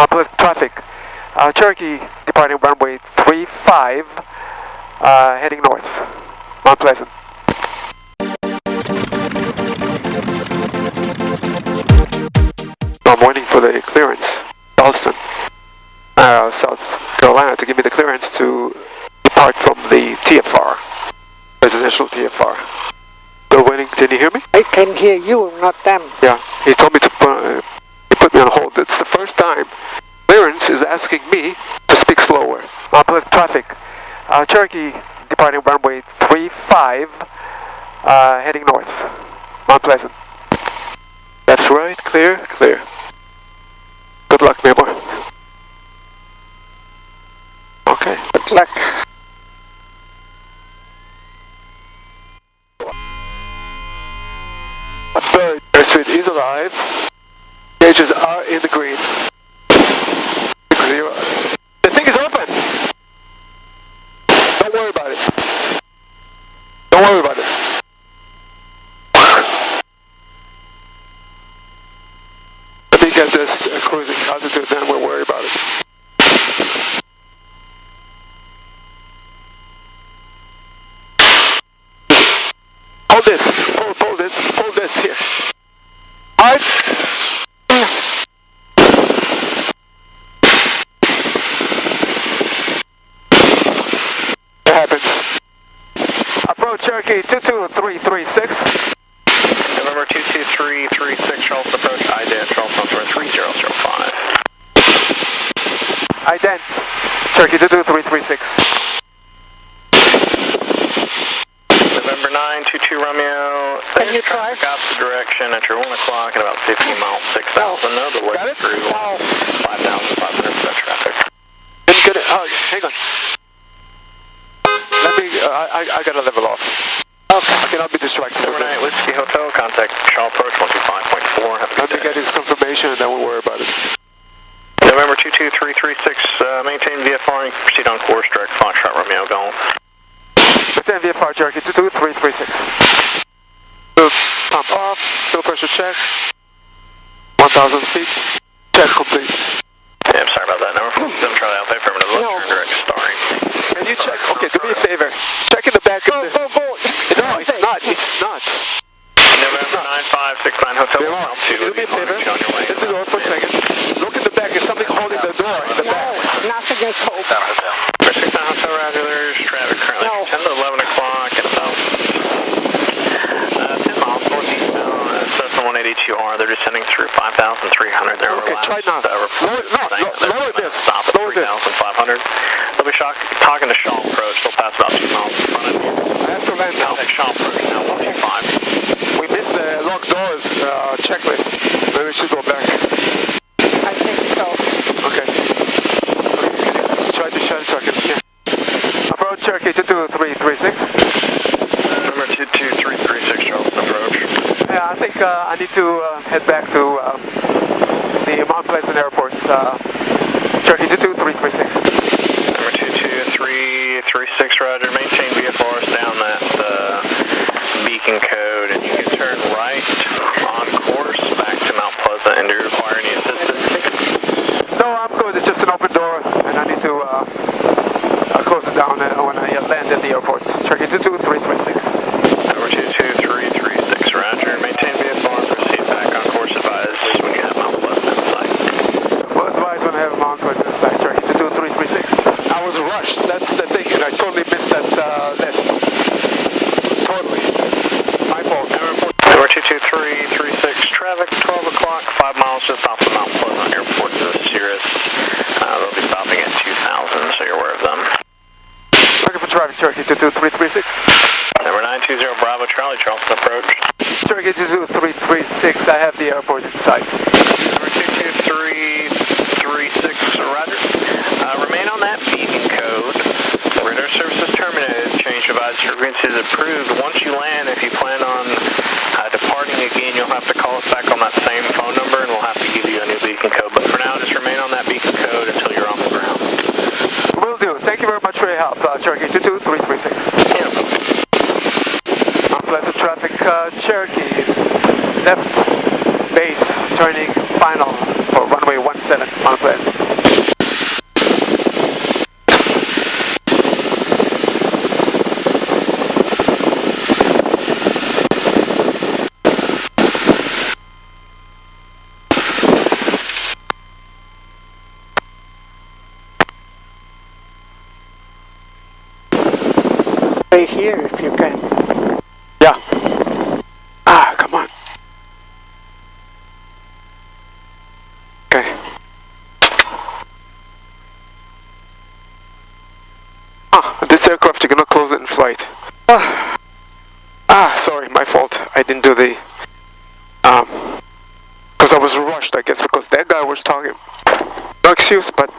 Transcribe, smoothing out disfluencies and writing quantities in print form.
Pleasant traffic. Cherokee departing runway 35, heading north. Mount Pleasant. I'm waiting for the clearance, Charleston, South Carolina, to give me the clearance to depart from the TFR, residential TFR. Still waiting, can you hear me? I can hear you, not them. Yeah, he told me to put me on hold. It's the first time clearance is asking me to speak slower. Mount Pleasant traffic. Cherokee departing runway 35, heading north. Mount Pleasant. That's right, clear, clear. Good luck, neighbor. Okay. Good luck. Third airspeed is alive. Gauges are in the green. 60. The thing is open. Don't worry about it. Don't worry about it. Let me get this cruising altitude, then we'll worry about it. Hold this. Hold this here. Alright. It happens. Approach Cherokee 22336. November 22336, Charleston approach, ident, Charleston for 3005. Ident, Cherokee 22336. November 922 Romeo, Can you try? opposite direction at your 1 o'clock at about 15 miles, 6,000, no delay Got it? through 5,500 foot traffic. Didn't get it. Oh, hang on. Let me, I gotta level off. Okay. I cannot be distracted. November 9 Whiskey Hotel, contact Charles Approach 125.4. Have a Let good me day. get his confirmation and then we'll worry about it. November 22336, maintain VFR and proceed on course, direct Foxtrot Romeo Golf. Maintain VFR Cherokee 22336. Pump off, fuel pressure check. 1,000 feet. Check complete. Yeah, I'm sorry about that. Number 47 Charlie Alpha, affirmative, left turn direct starring. Can you check? Okay, do me a favor. Check in the back of the... Go. No, it's not. It's not. November 9569 Hotel, They won't. Can you do me a favor? Hit the door for a second. Look in the back. Is something holding the door in the back? No, nothing is holding. Hotel. 69 Hotel, roger, there's traffic currently No. 10 to 11 o'clock at about 10 miles northeastbound, Cessna 182R. They're descending through 5,300. They're Okay, try now. Lower this. Stop at 3,500. They'll be talking to Shaw Approach. They'll pass about 2 miles in front of you. I have to land now. Contact Shaw Approach now, 125. We missed the locked doors checklist. Maybe we should go back. I think so. Okay. Can you try to shut it so I can hear? Approach Cherokee 22336. Number 22336, Charleston Approach. Yeah, I think I need to head back to the Mount Pleasant Airport. Cherokee 22336. Number 22336, roger. Maintain VFRs down that beacon code, and you can turn right on course back to Mount Pleasant. And do you require any assistance? No, I'm good. It's just an open door, and I need to close it down when I land at the airport. Cherokee 22336. Number 22336, roger. Maintain VFRs, proceed back on course, advise when you have Mount Pleasant in sight. Well, advise when I have Mount Pleasant in sight. Cherokee 22336. I was rushed. That's the thing, and I totally missed that list. Totally. My fault. Number 22336, traffic 12 o'clock, 5 miles just off the Mount Pleasant Airport to the Cirrus. They'll be stopping at 2,000, so you're aware of them. Looking for traffic, Cherokee 22336. Number 920 Bravo Charlie, Charleston Approach. Cherokee 22336, I have the airport in sight. Number 22336, roger. Remain on that beacon code. Radar service is terminated. Change device frequency is approved. Once you land, if you plan on departing again, you'll have to call us back on that same phone number, and we'll have to give you a new beacon code. But for now, just remain on that beacon code until you're on the ground. Will do. Thank you very much for your help, Cherokee 22336. Yeah. Mount Pleasant traffic, Cherokee, left base, turning final for runway 17, Mount Pleasant. Stay here if you can. Yeah. Ah, come on. Okay. Ah, this aircraft, you cannot close it in flight. Sorry, my fault. I didn't do the, because I was rushed, I guess, because that guy was talking. No excuse, but